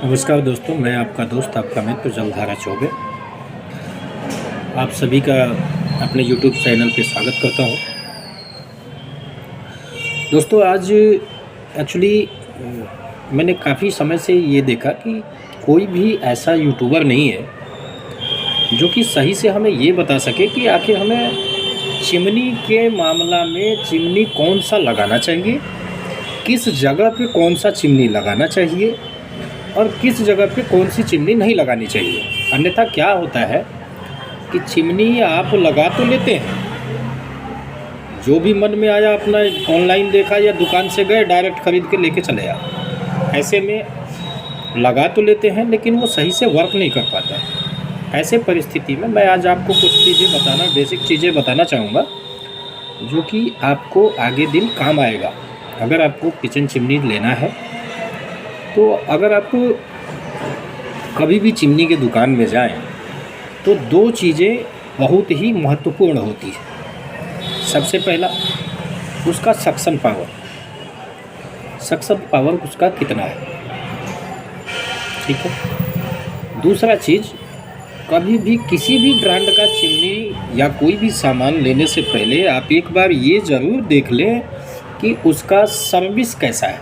नमस्कार दोस्तों, मैं आपका दोस्त, आपका मित्र जलधारा चौबे। आप सभी का अपने YouTube चैनल पे स्वागत करता हूँ। दोस्तों, आज एक्चुअली मैंने काफ़ी समय से ये देखा कि कोई भी ऐसा यूट्यूबर नहीं है जो कि सही से हमें ये बता सके कि आखिर हमें चिमनी के मामला में चिमनी कौन सा लगाना चाहिए, किस जगह पे कौन सा चिमनी लगाना चाहिए और किस जगह पे कौन सी चिमनी नहीं लगानी चाहिए। अन्यथा क्या होता है कि चिमनी आप लगा तो लेते हैं, जो भी मन में आया अपना ऑनलाइन देखा या दुकान से गए डायरेक्ट ख़रीद के लेके चले आए। ऐसे में लगा तो लेते हैं लेकिन वो सही से वर्क नहीं कर पाता है। ऐसे परिस्थिति में मैं आज आपको कुछ चीज़ें बेसिक चीज़ें बताना चाहूँगा जो कि आपको आगे दिन काम आएगा। अगर आपको किचन चिमनी लेना है तो अगर आप कभी भी चिमनी के दुकान में जाएं तो दो चीज़ें बहुत ही महत्वपूर्ण होती है। सबसे पहला उसका सक्शन पावर उसका कितना है, ठीक है। दूसरा चीज़, कभी भी किसी भी ब्रांड का चिमनी या कोई भी सामान लेने से पहले आप एक बार ये ज़रूर देख लें कि उसका सर्विस कैसा है,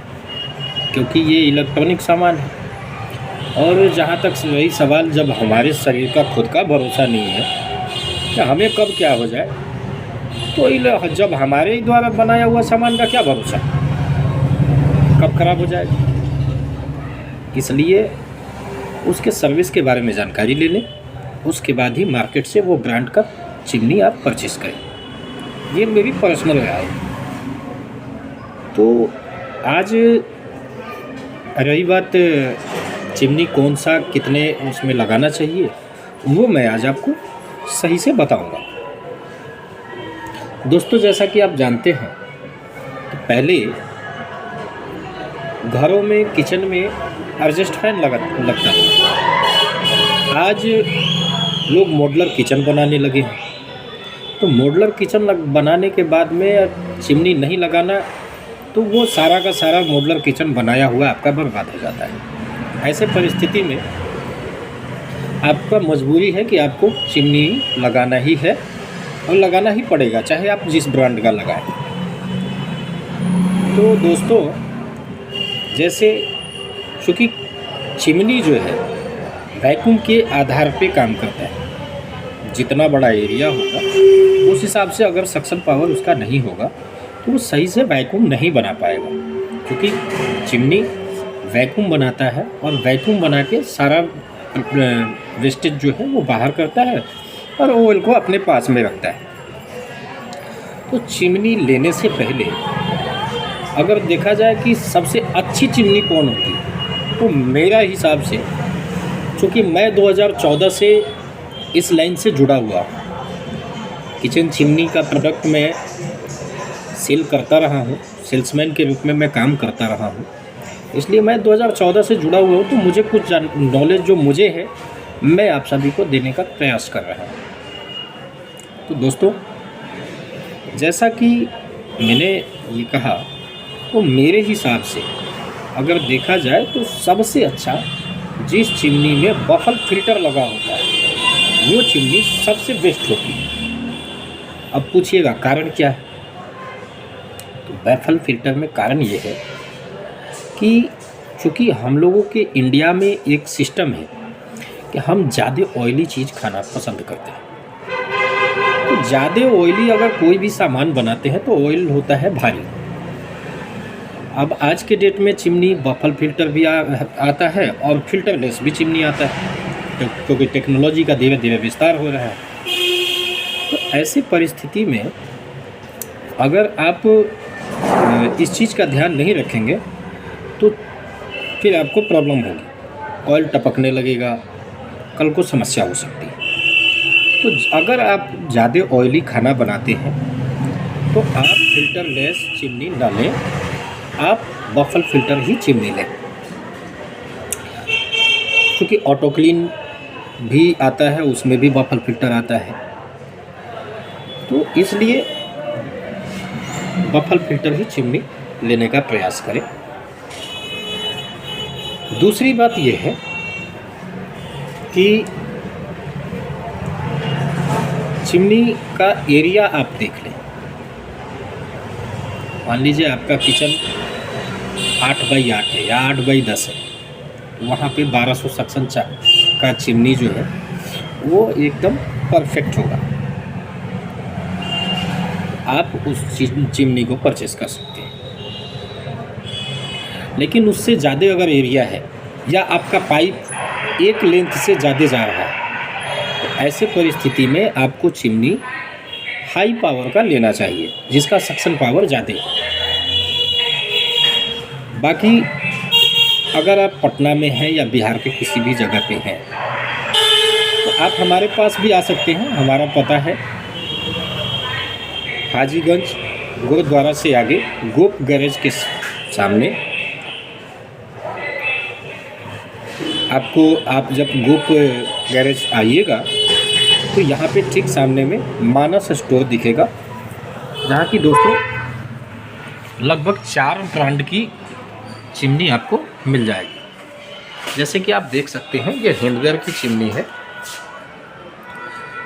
क्योंकि ये इलेक्ट्रॉनिक सामान है। और जहाँ तक वही सवाल, जब हमारे शरीर का खुद का भरोसा नहीं है कि हमें कब क्या हो जाए, तो जब हमारे ही द्वारा बनाया हुआ सामान का क्या भरोसा, कब खराब हो जाएगा। इसलिए उसके सर्विस के बारे में जानकारी ले लें, उसके बाद ही मार्केट से वो ब्रांड का चिमनी आप परचेस करें। ये मेरी पर्सनल राय है। तो आज रही बात चिमनी कौन सा कितने उसमें लगाना चाहिए, वो मैं आज आपको सही से बताऊंगा। दोस्तों, जैसा कि आप जानते हैं कि पहले घरों में किचन में एडजस्ट फैन लगता था। आज लोग मॉड्यूलर किचन बनाने लगे हैं। तो मॉड्यूलर किचन बनाने के बाद में चिमनी नहीं लगाना, तो वो सारा का सारा मॉड्यूलर किचन बनाया हुआ आपका बर्बाद हो जाता है। ऐसे परिस्थिति में आपका मजबूरी है कि आपको चिमनी लगाना ही है और लगाना ही पड़ेगा, चाहे आप जिस ब्रांड का लगाएं। तो दोस्तों, जैसे चूँकि चिमनी जो है वैक्यूम के आधार पे काम करता है, जितना बड़ा एरिया होगा उस हिसाब से अगर सक्शन पावर उसका नहीं होगा तो वो सही से वैक्यूम नहीं बना पाएगा, क्योंकि चिमनी वैक्यूम बनाता है और वैक्यूम बना के सारा वेस्टेज जो है वो बाहर करता है और ऑयल को अपने पास में रखता है। तो चिमनी लेने से पहले अगर देखा जाए कि सबसे अच्छी चिमनी कौन होती है, तो मेरा हिसाब से, चूँकि मैं 2014 से इस लाइन से जुड़ा हुआ हूँ, किचन चिमनी का प्रोडक्ट मैं सेल करता रहा हूँ, सेल्समैन के रूप में मैं काम करता रहा हूँ, इसलिए मैं 2014 से जुड़ा हुआ हूँ। तो मुझे कुछ नॉलेज जो मुझे है मैं आप सभी को देने का प्रयास कर रहा हूँ। तो दोस्तों, जैसा कि मैंने ये कहा, तो मेरे हिसाब से अगर देखा जाए तो सबसे अच्छा जिस चिमनी में बफल फिल्टर लगा होता है वो चिमनी सबसे बेस्ट होती है। अब पूछिएगा कारण क्या है, तो बफल फिल्टर में कारण ये है कि चूँकि हम लोगों के इंडिया में एक सिस्टम है कि हम ज़्यादा ऑयली चीज़ खाना पसंद करते हैं। तो ज़्यादा ऑयली अगर कोई भी सामान बनाते हैं तो ऑयल होता है भारी। अब आज के डेट में चिमनी बफल फिल्टर भी आता है और फिल्टरलेस भी चिमनी आता है, क्योंकि टेक्नोलॉजी का धीरे धीरे विस्तार हो रहा है। तो ऐसी परिस्थिति में अगर आप इस चीज़ का ध्यान नहीं रखेंगे तो फिर आपको प्रॉब्लम होगी, ऑयल टपकने लगेगा, कल को समस्या हो सकती है। तो अगर आप ज़्यादा ऑयली खाना बनाते हैं तो आप फिल्टरलेस चिमनी ना लें, आप बफल फिल्टर ही चिमनी लें। क्योंकि ऑटो क्लीन भी आता है, उसमें भी बफल फिल्टर आता है, तो इसलिए बफल फिल्टर ही चिमनी लेने का प्रयास करें। दूसरी बात ये है कि चिमनी का एरिया आप देख लें। मान लीजिए आपका किचन 8x8 है या 8x10 है, तो वहाँ पे 1200 सक्शन का चिमनी जो है वो एकदम परफेक्ट होगा। आप उस चिमनी को परचेस कर सकते हैं। लेकिन उससे ज़्यादा अगर एरिया है या आपका पाइप एक लेंथ से ज़्यादा जा रहा है, तो ऐसे परिस्थिति में आपको चिमनी हाई पावर का लेना चाहिए, जिसका सक्शन पावर ज़्यादा है। बाकी अगर आप पटना में हैं या बिहार के किसी भी जगह पे हैं, तो आप हमारे पास भी आ सकते हैं। हमारा पता है हाजीगंज गुरुद्वारा से आगे गोप गैरेज के सामने। आप जब गोप गैरेज आइएगा तो यहाँ पे ठीक सामने में मानस स्टोर दिखेगा, जहाँ की दोस्तों लगभग 4 ब्रांड की चिमनी आपको मिल जाएगी। जैसे कि आप देख सकते हैं, ये हिंडवेयर की चिमनी है।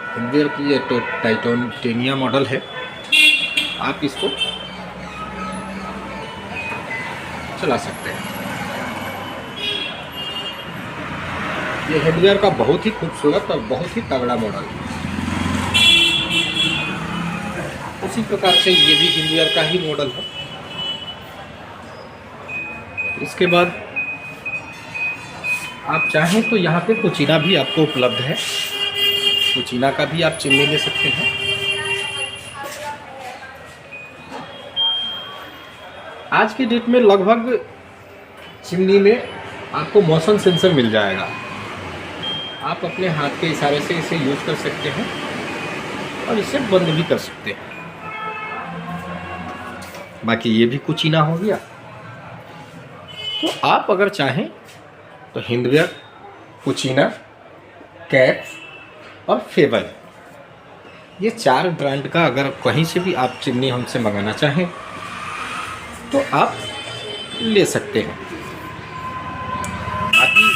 हिंडवेयर की ये टाइटोनिया मॉडल है। आप इसको चला सकते हैं। ये हिंडवेयर का बहुत ही खूबसूरत और बहुत ही तगड़ा मॉडल है। उसी प्रकार से ये भी हिंडवेयर का ही मॉडल है। इसके बाद आप चाहें तो यहाँ पे कुचीना भी आपको उपलब्ध है। कुचीना का भी आप चिमनी ले सकते हैं। आज के डेट में लगभग चिमनी में आपको मोशन सेंसर मिल जाएगा। आप अपने हाथ के इशारे से इसे यूज़ कर सकते हैं और इसे बंद भी कर सकते हैं। बाकी ये भी कुचीना हो गया। तो आप अगर चाहें तो हिंडवेयर, कुचीना, कैप और फेबर, ये 4 ब्रांड का अगर कहीं से भी आप चिमनी हमसे मंगाना चाहें तो आप ले सकते हैं। बाकी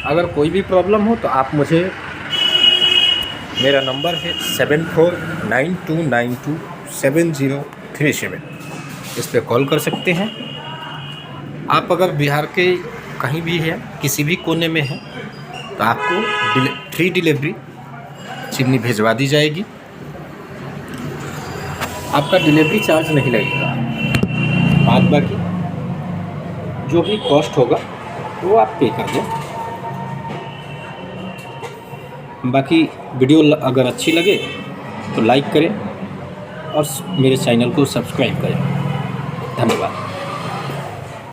अगर कोई भी प्रॉब्लम हो तो आप मुझे, मेरा नंबर है 7492927037, इस पर कॉल कर सकते हैं। आप अगर बिहार के कहीं भी हैं, किसी भी कोने में हैं, तो आपको फ्री डिलीवरी चिमनी भिजवा दी जाएगी। आपका डिलीवरी चार्ज नहीं लगेगा। बाद बाकी जो भी कॉस्ट होगा वो आप पे कर दें। बाकी वीडियो अगर अच्छी लगे तो लाइक करें और मेरे चैनल को सब्सक्राइब करें। धन्यवाद।